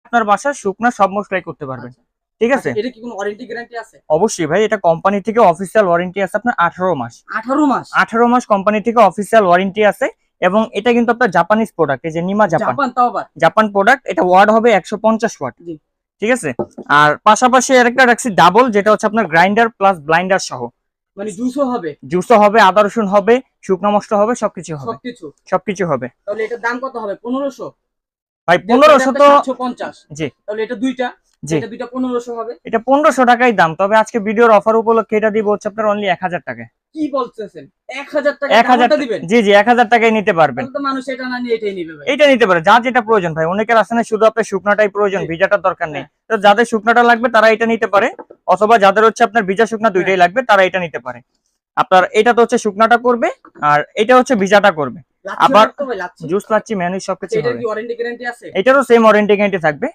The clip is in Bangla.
আপনার বাসায় শুকনা সব মশলাই করতে পারবেন। ঠিক আছে, এটা কি কোনো ওয়ারেন্টি গ্যারান্টি আছে? অবশ্যই ভাই, এটা কোম্পানি থেকে অফিসিয়াল ওয়ারেন্টি আছে আপনার 18 মাস। 18 মাস? 18 মাস কোম্পানি থেকে অফিসিয়াল ওয়ারেন্টি আছে। এবং এটা কিন্তু আপনার জাপানিজ প্রোডাক্ট, এই যে নিমা জাপান, জাপান, তাও আবার জাপান প্রোডাক্ট। এটা ওয়াট হবে 150 ওয়াট। জি। ঠিক আছে, আর পাশাপাশি আরেকটা রাখছি ডাবল, যেটা হচ্ছে আপনার গ্রাইন্ডার প্লাস ব্লাইন্ডার সহ। মানে জুসও হবে? জুসও হবে, আদা রসুন হবে, শুকনো মশলা হবে, সবকিছু হবে। সবকিছু হবে। তাহলে এটার দাম কত হবে? 1500? ভাই 1500 তো 750। জি। তাহলে এটা দুইটা, জি, এটা দুইটা 1500 হবে। এটা 1500 টাকাই দাম, তবে আজকে ভিডিওর অফার উপলক্ষে এটা দিব হচ্ছে আপনার অনলি 1000 টাকায়। কি বলতেছেন? 1000 টাকা 1000 দামটা দিবেন? জি জি, 1000 টাকায় নিতে পারবেন। তাহলে তো মানুষ এটা না নিয়ে এটাই নিবে ভাই। এটা নিতে পারে যার যেটা প্রয়োজন ভাই। অনেকের আছে না শুধু আপনার শুকনাটাই প্রয়োজন, ভিজাটার দরকার নেই। তো যাদের শুকনাটা লাগবে তারা এটা নিতে পারে, অথবা যাদের হচ্ছে আপনার ভিজা শুকনা দুইটাই লাগবে তারা এটা নিতে পারে। আপনার এটা তো হচ্ছে শুকনাটা করবে, আর এটা হচ্ছে ভিজাটা করবে। আবার জুস লাচ্ছি ম্যানুই সবকিছু এটার হবে। কি ওয়ারেন্টি গ্যারান্টি আছে? এটারও সেম ওয়ারেন্টি গ্যারান্টি থাকবে।